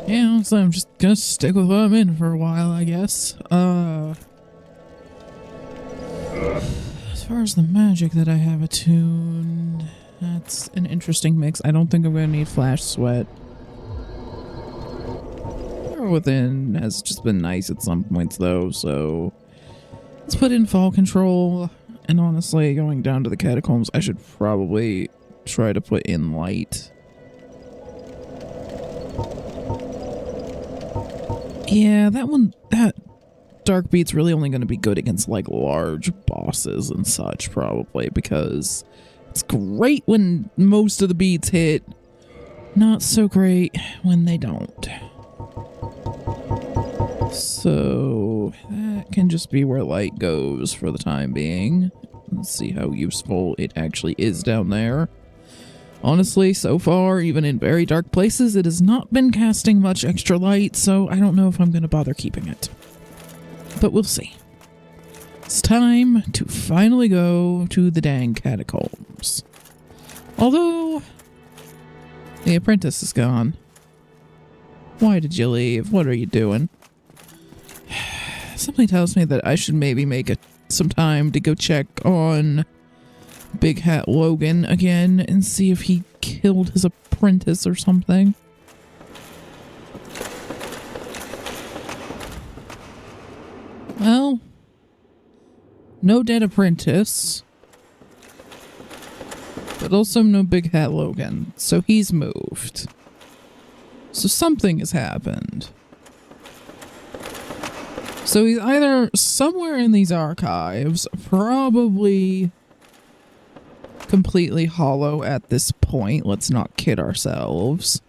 Yeah, so I'm just gonna stick with what I'm in for a while, I guess. As far as the magic that I have attuned, that's an interesting mix. I don't think I'm gonna need Flash Sweat. Power Within has just been nice at some points, though, so let's put in Fall Control. And honestly, going down to the Catacombs, I should probably try to put in Light. Yeah, that Dark Beat's really only going to be good against, like, large bosses and such, probably, because it's great when most of the beats hit, not so great when they don't. So, that can just be where Light goes for the time being. Let's see how useful it actually is down there. Honestly, so far, even in very dark places, it has not been casting much extra light, so I don't know if I'm going to bother keeping it. But we'll see. It's time to finally go to the dang Catacombs. Although, the apprentice is gone. Why did you leave? What are you doing? Something tells me that I should maybe make some time to go check on Big Hat Logan again and see if he killed his apprentice or something. Well, no dead apprentice, but also no Big Hat Logan, so he's moved. So something has happened. So he's either somewhere in these archives, probably completely hollow at this point. Let's not kid ourselves.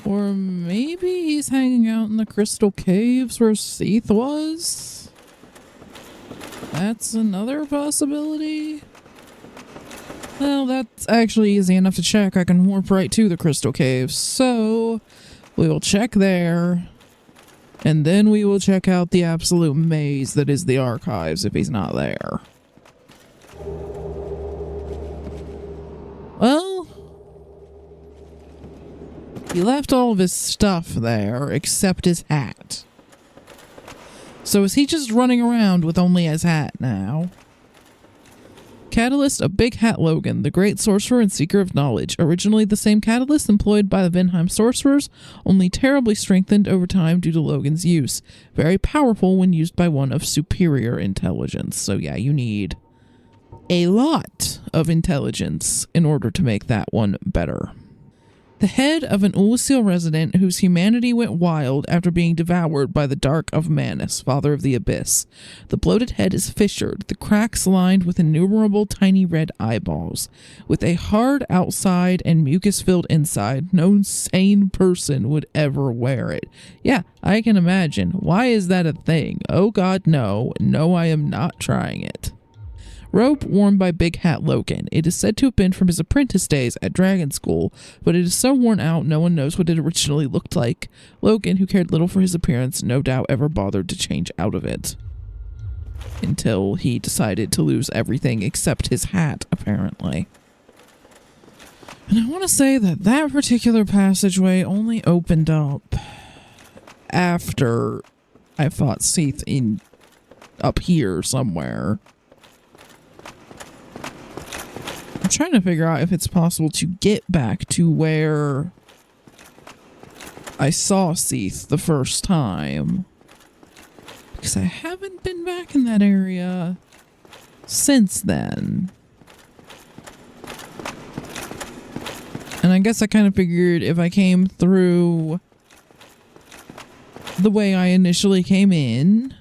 Or maybe he's hanging out in the crystal caves where Seath was? That's another possibility. Well, that's actually easy enough to check. I can warp right to the crystal caves. So, we will check there. And then we will check out the absolute maze that is the archives if he's not there. Well, he left all of his stuff there except his hat. So is he just running around with only his hat now? Catalyst of Big Hat Logan, the great sorcerer and seeker of knowledge. Originally the same catalyst employed by the Vinheim sorcerers, only terribly strengthened over time due to Logan's use. Very powerful when used by one of superior intelligence. So yeah, you need a lot of intelligence in order to make that one better. The head of an Ulusil resident whose humanity went wild after being devoured by the Dark of Manus, father of the Abyss. The bloated head is fissured, the cracks lined with innumerable tiny red eyeballs. With a hard outside and mucus-filled inside, no sane person would ever wear it. Yeah, I can imagine. Why is that a thing? Oh god, no. No, I am not trying it. Robe worn by Big Hat Logan. It is said to have been from his apprentice days at Dragon School, but it is so worn out no one knows what it originally looked like. Logan, who cared little for his appearance, no doubt ever bothered to change out of it. Until he decided to lose everything except his hat, apparently. And I want to say that that particular passageway only opened up after I fought Seath up here somewhere. I'm trying to figure out if it's possible to get back to where I saw Seath the first time. Because I haven't been back in that area since then. And I guess I kind of figured if I came through the way I initially came in,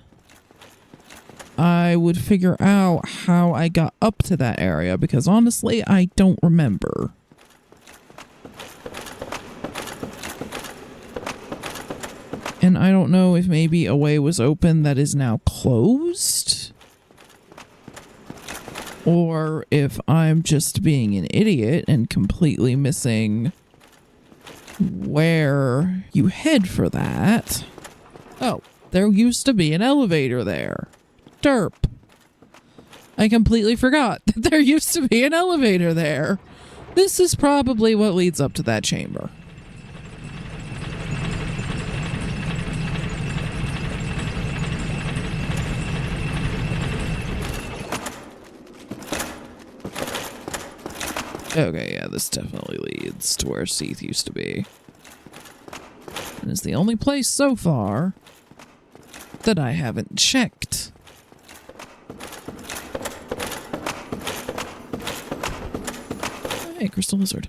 I would figure out how I got up to that area, because honestly, I don't remember. And I don't know if maybe a way was open that is now closed. Or if I'm just being an idiot and completely missing where you head for that. Oh, there used to be an elevator there. Derp. I completely forgot that there used to be an elevator there. This is probably what leads up to that chamber. Okay, yeah, this definitely leads to where Seath used to be. And it's the only place so far that I haven't checked. Hey, Crystal Lizard.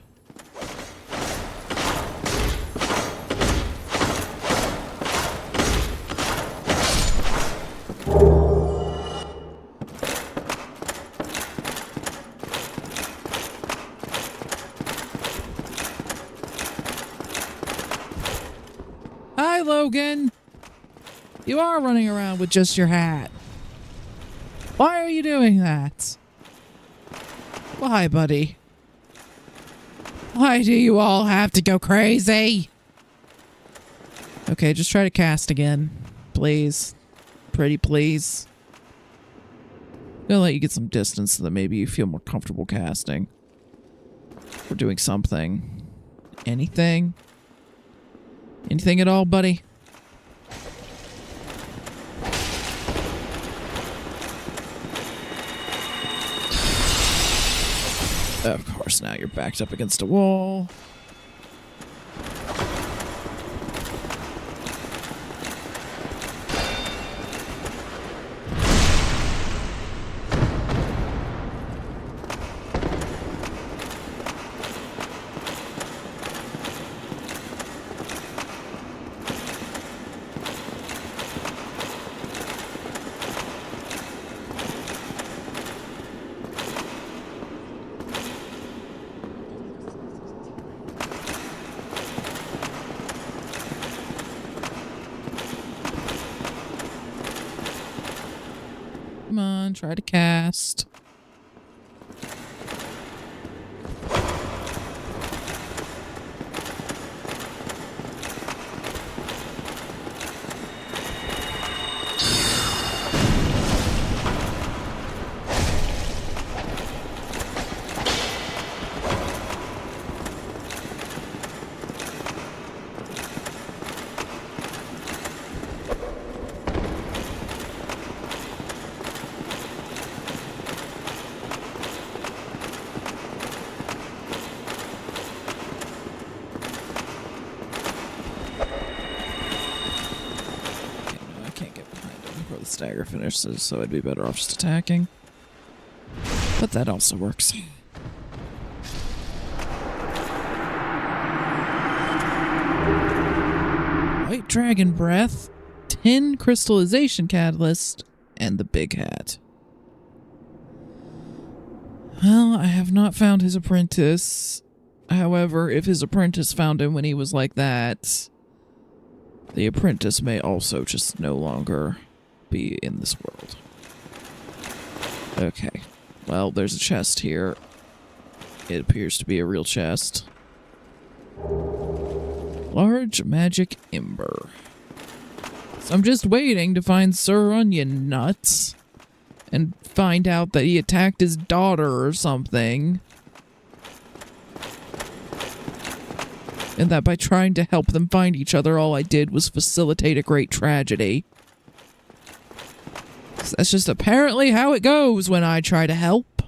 Hi, Logan. You are running around with just your hat. Why are you doing that? Why, buddy? Why do you all have to go crazy? Okay, just try to cast again. Please. Pretty please. I'm gonna let you get some distance so that maybe you feel more comfortable casting. Or doing something. Anything? Anything at all, buddy? Of course, now you're backed up against a wall. Come on, try to cast. Stagger finishes, so I'd be better off just attacking. But that also works. White Dragon Breath, 10 Crystallization Catalyst, and the Big Hat. Well, I have not found his apprentice. However, if his apprentice found him when he was like that, the apprentice may also just no longer be in this world. Okay. Well, there's a chest here. It appears to be a real chest. Large magic ember. So I'm just waiting to find Sir Onion Nuts and find out that he attacked his daughter or something. And that by trying to help them find each other, all I did was facilitate a great tragedy. That's just apparently how it goes when I try to help.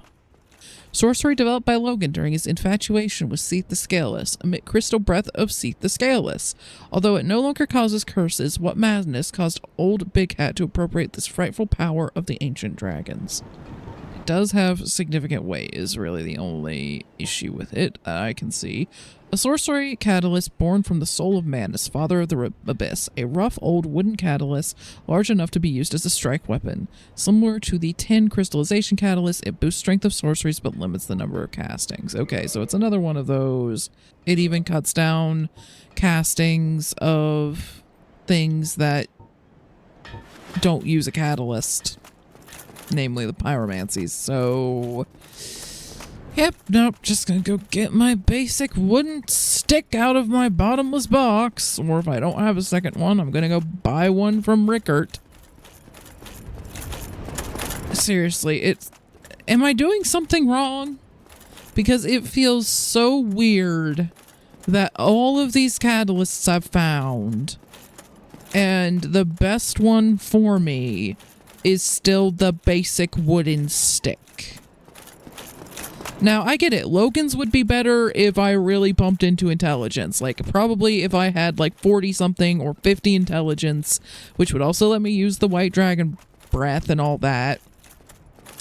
Sorcery developed by Logan during his infatuation with Seath the Scaleless. Emit crystal breath of Seath the Scaleless. Although it no longer causes curses, what madness caused old Big Hat to appropriate this frightful power of the ancient dragons? It does have significant weight, is really the only issue with it that I can see. A sorcery catalyst born from the soul of Madness, father of the abyss. A rough old wooden catalyst large enough to be used as a strike weapon. Similar to the 10 crystallization catalyst, it boosts strength of sorceries but limits the number of castings. Okay, so it's another one of those. It even cuts down castings of things that don't use a catalyst, namely the pyromancies. So, yep, nope, just gonna go get my basic wooden stick out of my bottomless box, or if I don't have a second one, I'm gonna go buy one from Rickert. Seriously, am I doing something wrong? Because it feels so weird that all of these catalysts I've found, and the best one for me is still the basic wooden stick. Now, I get it. Logan's would be better if I really bumped into intelligence. Like, probably if I had, like, 40-something or 50 intelligence, which would also let me use the white dragon breath and all that.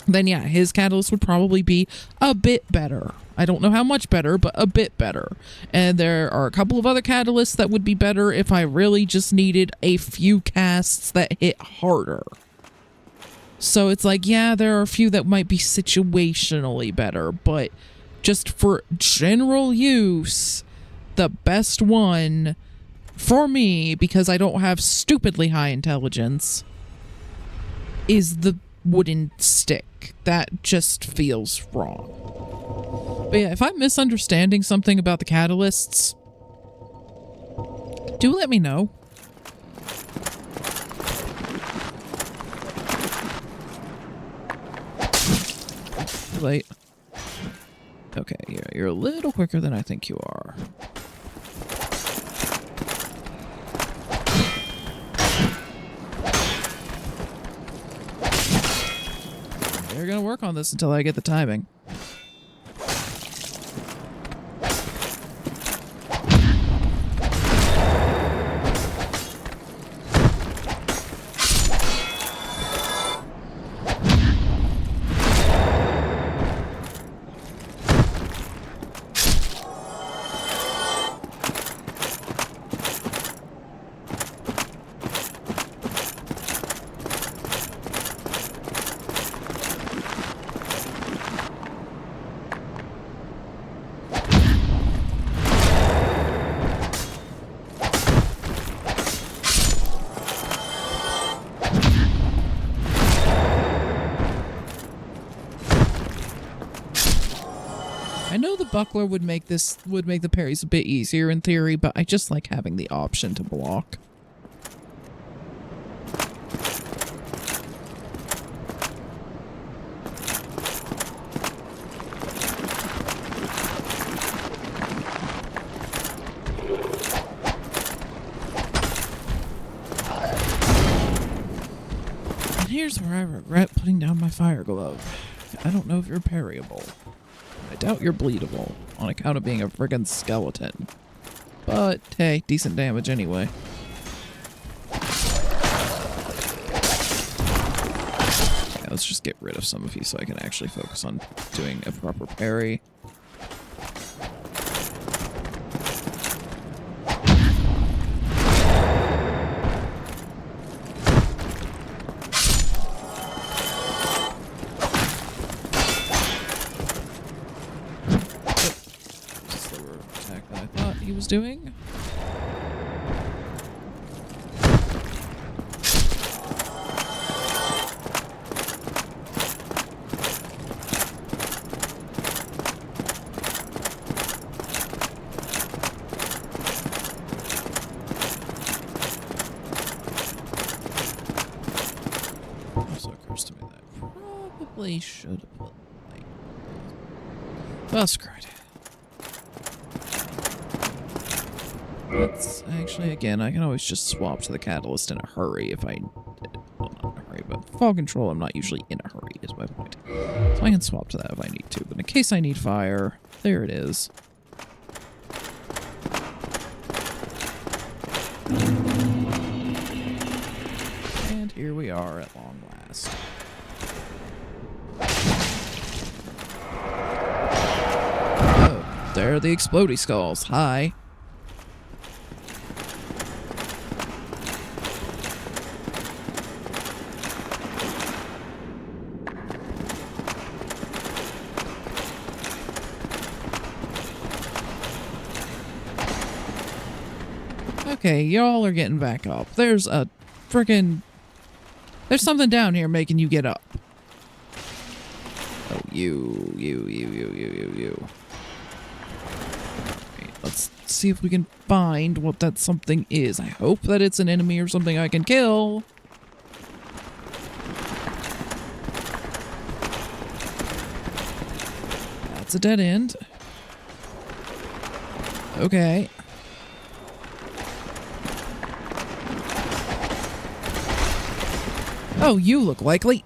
Then yeah, his catalyst would probably be a bit better. I don't know how much better, but a bit better. And there are a couple of other catalysts that would be better if I really just needed a few casts that hit harder. So it's like, yeah, there are a few that might be situationally better, but just for general use, the best one for me, because I don't have stupidly high intelligence, is the wooden stick. That just feels wrong. But yeah, if I'm misunderstanding something about the catalysts, do let me know. Late. Okay, yeah, you're a little quicker than I think you are. We're gonna work on this until I get the timing. I know the buckler would make the parries a bit easier in theory, but I just like having the option to block. And here's where I regret putting down my fire glove. I don't know if you're parryable. I doubt you're bleedable, on account of being a friggin' skeleton. But, hey, decent damage anyway. Yeah, let's just get rid of some of you so I can actually focus on doing a proper parry. Doing. Also occurs to me that I probably should have put like, well, screw it. Let's actually, again, I can always just swap to the catalyst in a hurry if I, well, not in a hurry, but fall control, I'm not usually in a hurry, is my point. So I can swap to that if I need to, but in case I need fire, there it is. And here we are at long last. Oh, there are the explodey skulls. Hi. Okay, y'all are getting back up. There's a freaking... There's something down here making you get up. Oh, you. Okay, let's see if we can find what that something is. I hope that it's an enemy or something I can kill. That's a dead end. Okay. Oh, you look likely.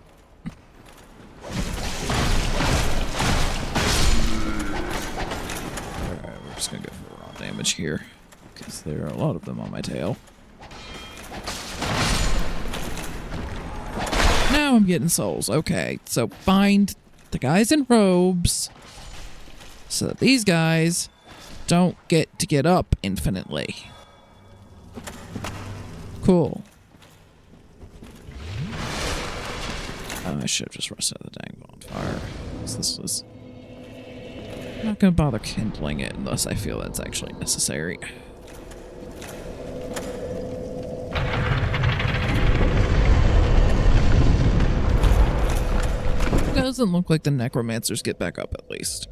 Alright, we're just gonna go for raw damage here, because there are a lot of them on my tail. Now I'm getting souls. Okay, so find the guys in robes so that these guys don't get up infinitely. Cool. Oh, I should have just rushed out the dang bonfire. This was... I'm not gonna bother kindling it unless I feel that's actually necessary. Doesn't look like the necromancers get back up, at least.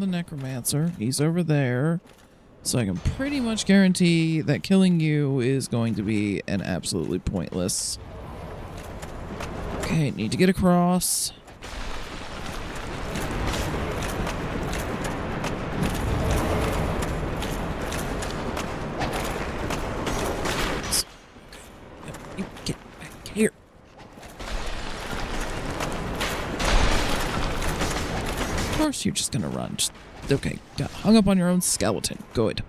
The necromancer. He's over there. So I can pretty much guarantee that killing you is going to be an absolutely pointless. Okay, need to get across. You get back here. Of course you're just gonna run. Just, okay, got hung up on your own skeleton. Good.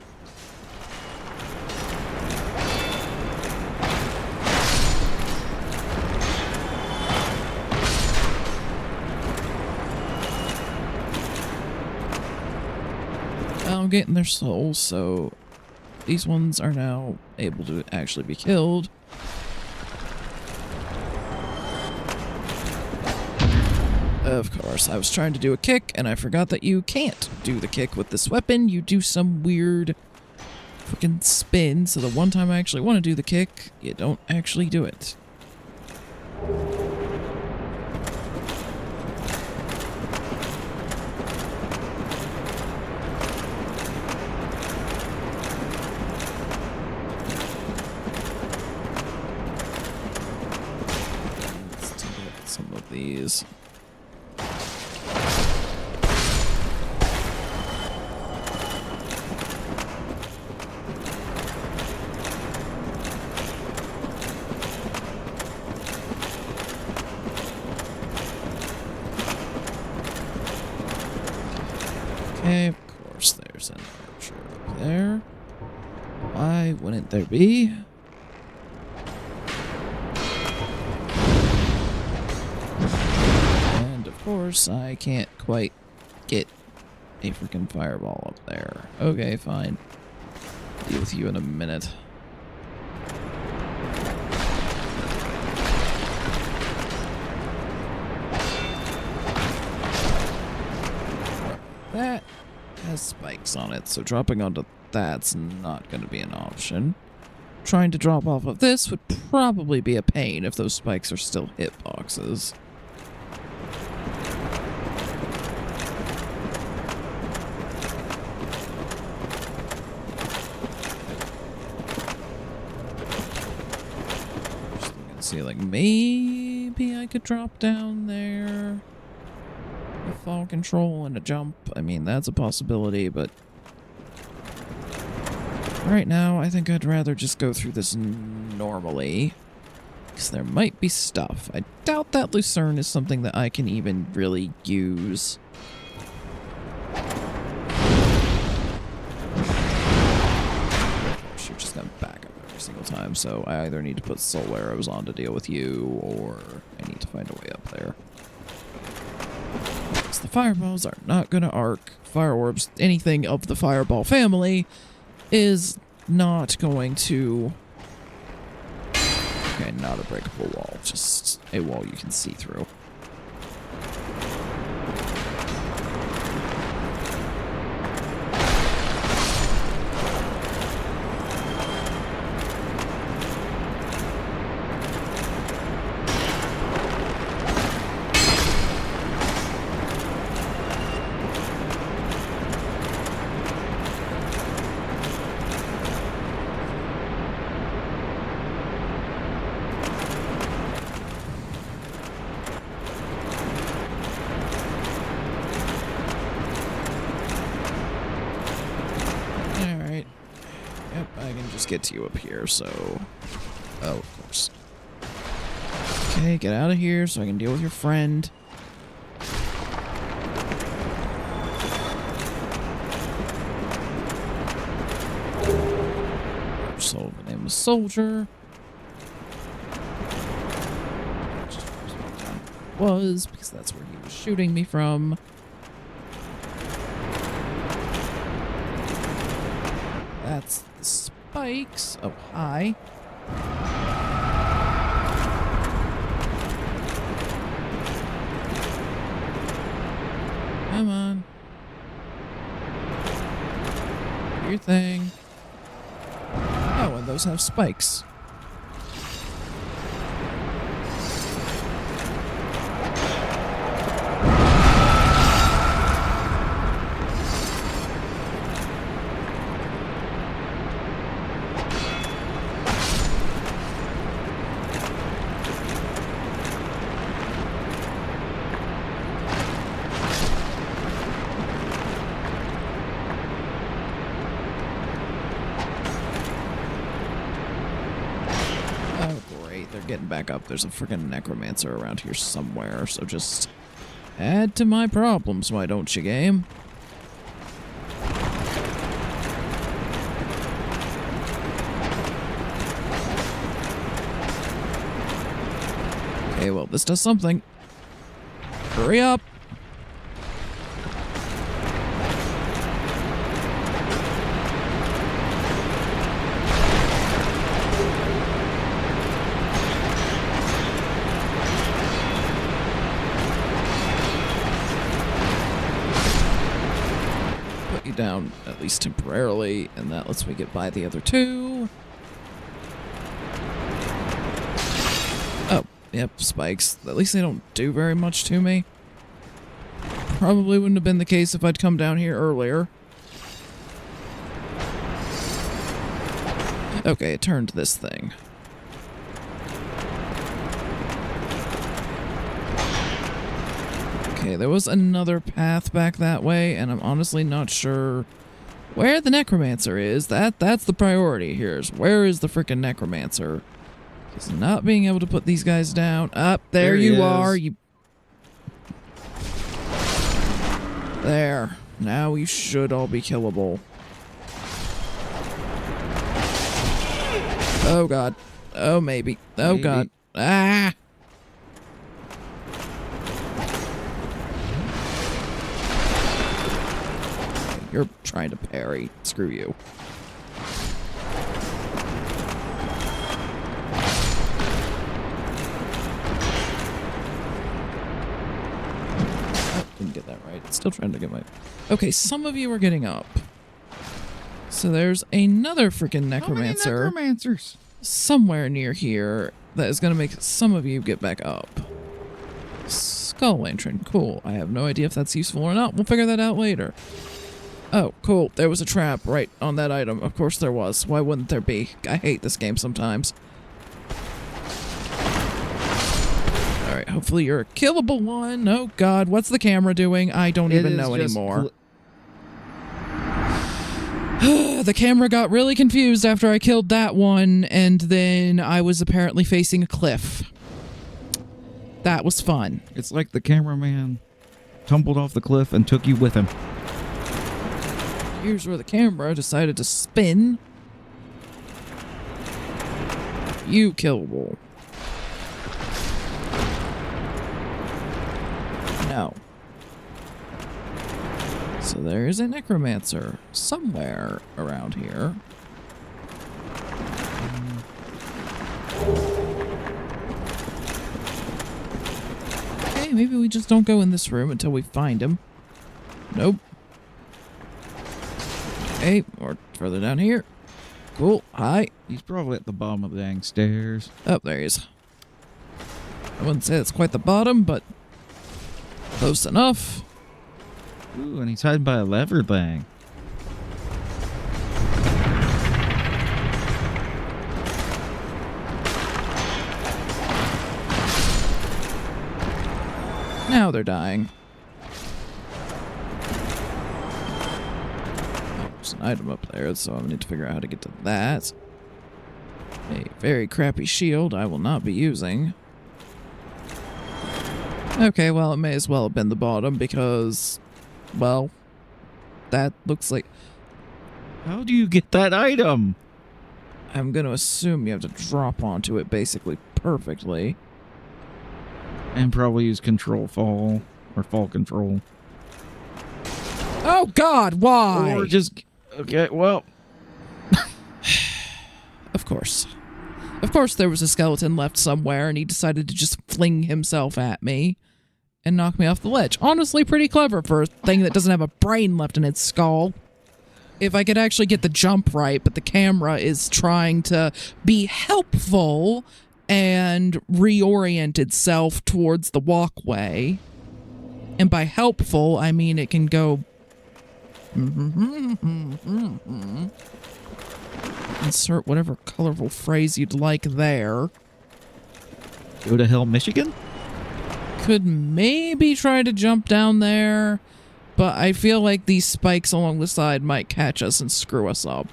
I'm getting their souls, so these ones are now able to actually be killed. Of course, I was trying to do a kick, and I forgot that you can't do the kick with this weapon. You do some weird freaking spin, so the one time I actually want to do the kick, you don't actually do it. Let's take some of these. Okay, of course there's an archer up there. Why wouldn't there be? And of course I can't quite get a freaking fireball up there. Okay, fine. Deal with you in a minute. That has spikes on it, so dropping onto that's not going to be an option. Trying to drop off of this would probably be a pain if those spikes are still hitboxes. Just looking to see, like, maybe I could drop down there. With fall control and a jump. I mean, that's a possibility, but right now I think I'd rather just go through this normally. Because there might be stuff. I doubt that lucerne is something that I can even really use. You're just going to back up every single time, so I either need to put soul arrows on to deal with you, or I need to find a way up there. Because the fireballs are not going to arc. Fire orbs, anything of the fireball family, is not going to... Okay, not a breakable wall, just a wall you can see through. Get to you up here, so... Oh, of course. Okay, get out of here so I can deal with your friend. So, the name was Soldier. Was, because that's where he was shooting me from. That's the spikes. Oh, hi. Come on. Do your thing. Oh, and those have spikes. Getting back up. There's a freaking necromancer around here somewhere, so just add to my problems, why don't you, game? Okay, well, this does something. Hurry up! Down at least temporarily, and that lets me get by the other two. Oh, yep, spikes. At least they don't do very much to me. Probably wouldn't have been the case if I'd come down here earlier. Okay, it turned this thing. Okay, there was another path back that way, and I'm honestly not sure where the necromancer is. That's the priority here, is where is the frickin' necromancer? Because not being able to put these guys down. Up, there you are. You. There. Now you should all be killable. Oh god. Oh maybe. Oh god. Ah! You're trying to parry. Screw you. Oh, didn't get that right. Still trying to get my... Okay, some of you are getting up. So there's another freaking necromancer. How many necromancers? Somewhere near here that is going to make some of you get back up. Skull lantern. Cool. I have no idea if that's useful or not. We'll figure that out later. Oh, cool. There was a trap right on that item. Of course there was. Why wouldn't there be? I hate this game sometimes. Alright, hopefully you're a killable one. Oh god, what's the camera doing? I don't even know anymore. The camera got really confused after I killed that one, and then I was apparently facing a cliff. That was fun. It's like the cameraman tumbled off the cliff and took you with him. Here's where the camera decided to spin. You killable. No. So there's a necromancer somewhere around here. Okay, maybe we just don't go in this room until we find him. Nope. Okay, or further down here. Cool. Hi. He's probably at the bottom of the dang stairs. Oh, there he is. I wouldn't say it's quite the bottom, but close enough. Ooh, and he's hiding by a lever thing. Now they're dying. Oh, there's an item up there, so I need to figure out how to get to that. A very crappy shield I will not be using. Okay, well, it may as well have been the bottom because, well, that looks like... How do you get that item? I'm going to assume you have to drop onto it basically perfectly. And probably use control fall or fall control. Oh, God, why? Or just... Okay, well... Of course. Of course there was a skeleton left somewhere and he decided to just fling himself at me and knock me off the ledge. Honestly, pretty clever for a thing that doesn't have a brain left in its skull. If I could actually get the jump right, but the camera is trying to be helpful and reorient itself towards the walkway. And by helpful, I mean it can go... Insert whatever colorful phrase you'd like there. Go to hell, Michigan? Could maybe try to jump down there, but I feel like these spikes along the side might catch us and screw us up.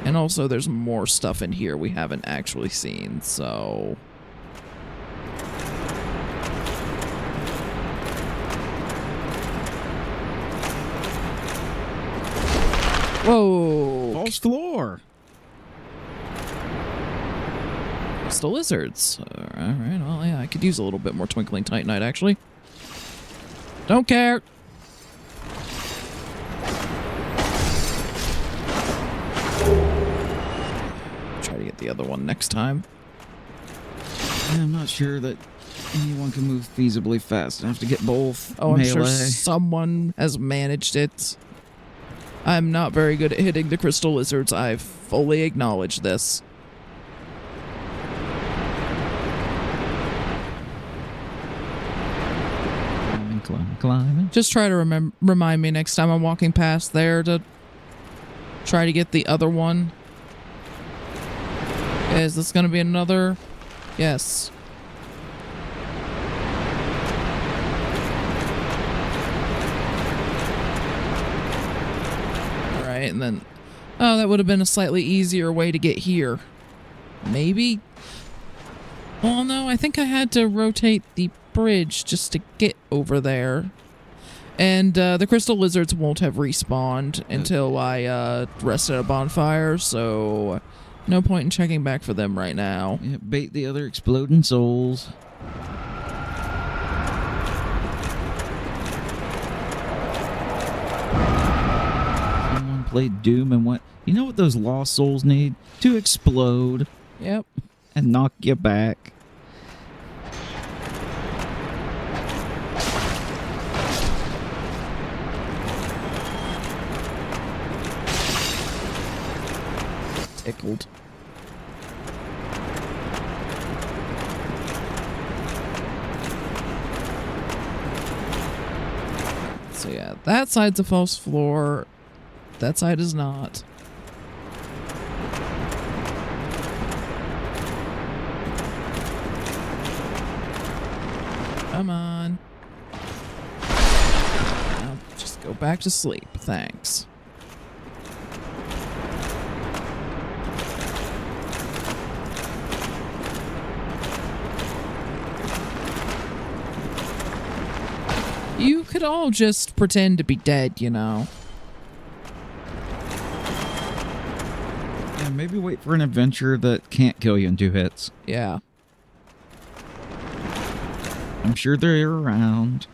And also there's more stuff in here we haven't actually seen, so... Whoa! False floor! Crystal lizards. Alright, well, yeah, I could use a little bit more twinkling titanite, actually. Don't care! Try to get the other one next time. I'm not sure that anyone can move feasibly fast enough to get both. Oh, I'm melee. sure someone has managed it. I'm not very good at hitting the crystal lizards. I fully acknowledge this. Climbing. Just try to remind me next time I'm walking past there to try to get the other one. Is this going to be another? Yes. Alright, and then... Oh, that would have been a slightly easier way to get here. Maybe? Well, no, I think I had to rotate the bridge just to get over there. And the crystal lizards won't have respawned until I rest at a bonfire, so no point in checking back for them right now. Yeah, bait the other exploding souls. Someone played Doom and went, you know what those lost souls need? To explode. Yep. And knock you back. Tickled. So yeah, that side's a false floor. That side is not. Come on. Now just go back to sleep. Thanks. You could all just pretend to be dead, you know. Yeah, maybe wait for an adventure that can't kill you in 2 hits. Yeah. I'm sure they're around.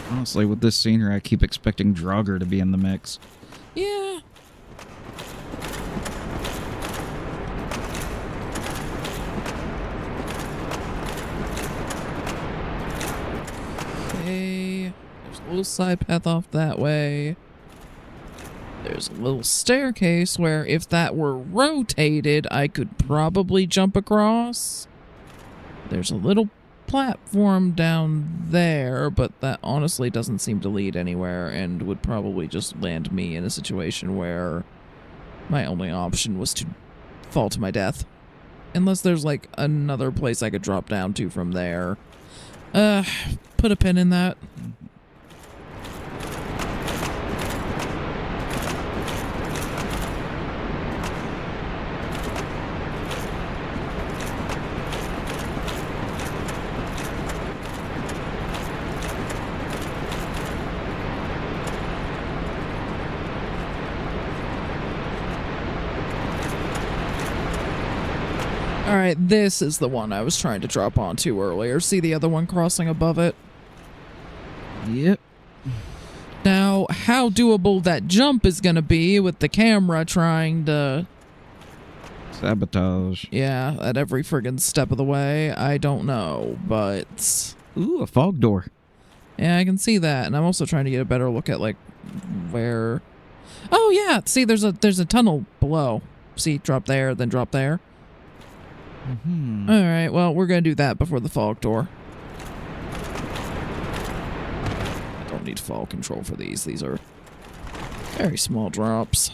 Honestly, with this scenery, I keep expecting Draugr to be in the mix. Yeah. Okay. There's a little side path off that way. There's a little staircase where if that were rotated, I could probably jump across. There's a little platform down there, but that honestly doesn't seem to lead anywhere and would probably just land me in a situation where my only option was to fall to my death. Unless there's like another place I could drop down to from there. Put a pin in that. Alright, this is the one I was trying to drop onto earlier. See the other one crossing above it? Yep. Now, how doable that jump is gonna be with the camera trying to... Sabotage. Yeah, at every friggin' step of the way, I don't know, but... Ooh, a fog door. Yeah, I can see that, and I'm also trying to get a better look at, like, where... Oh, yeah! See, there's a tunnel below. See, drop there, then drop there. Mm-hmm. Alright, well, we're gonna do that before the fog door. I don't need fall control for these. These are very small drops.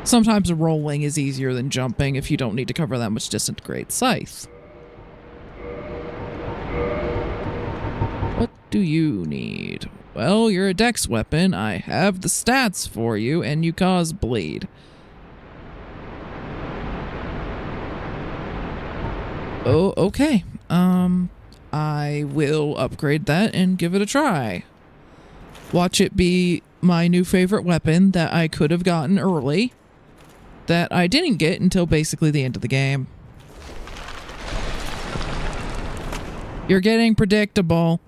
Sometimes rolling is easier than jumping if you don't need to cover that much disintegrate scythe. What do you need? Well, you're a dex weapon. I have the stats for you, and you cause bleed. Oh, okay. I will upgrade that and give it a try. Watch it be my new favorite weapon that I could have gotten early, that I didn't get until basically the end of the game. You're getting predictable.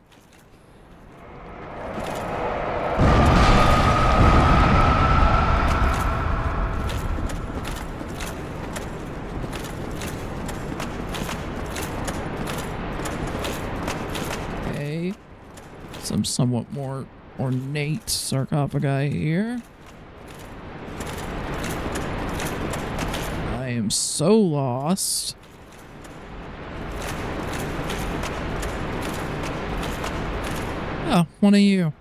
Some somewhat more ornate sarcophagi here. I am so lost. Oh, one of you.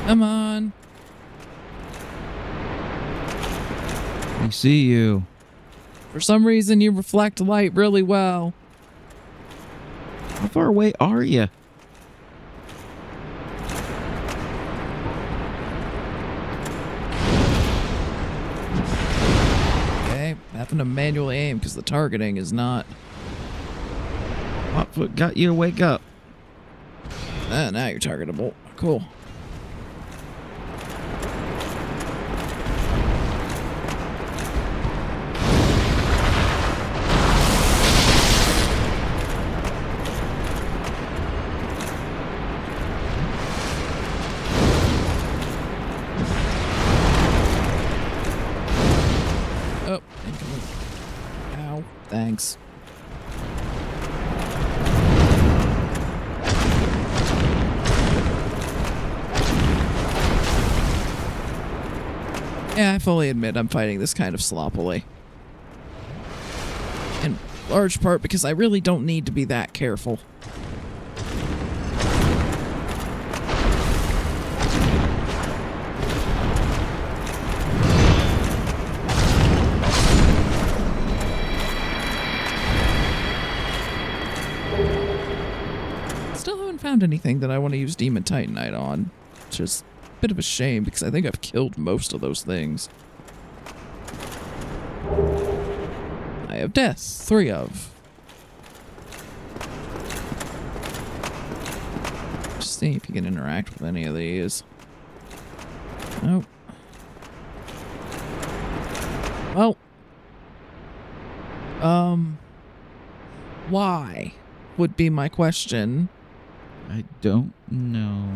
Come on. We see you. For some reason, you reflect light really well. How far away are you? Okay, having to manually aim because the targeting is not... Hotfoot got you to wake up. Ah, now you're targetable. Cool. Oh, incoming. Ow, thanks. Yeah, I fully admit I'm fighting this kind of sloppily. In large part because I really don't need to be that careful. found anything that I want to use Demon Titanite on. Which is a bit of a shame because I think I've killed most of those things. I have death, 3 of. Just see if you can interact with any of these. Nope. Well. Why would be my question. I don't know.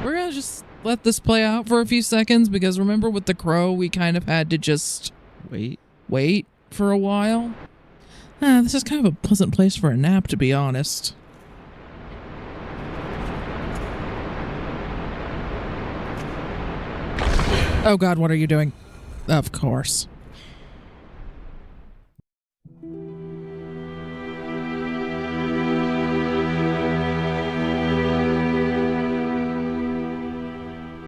We're gonna just let this play out for a few seconds because remember with the crow, we kind of had to just wait for a while. This is kind of a pleasant place for a nap, to be honest. Oh God, what are you doing? Of course.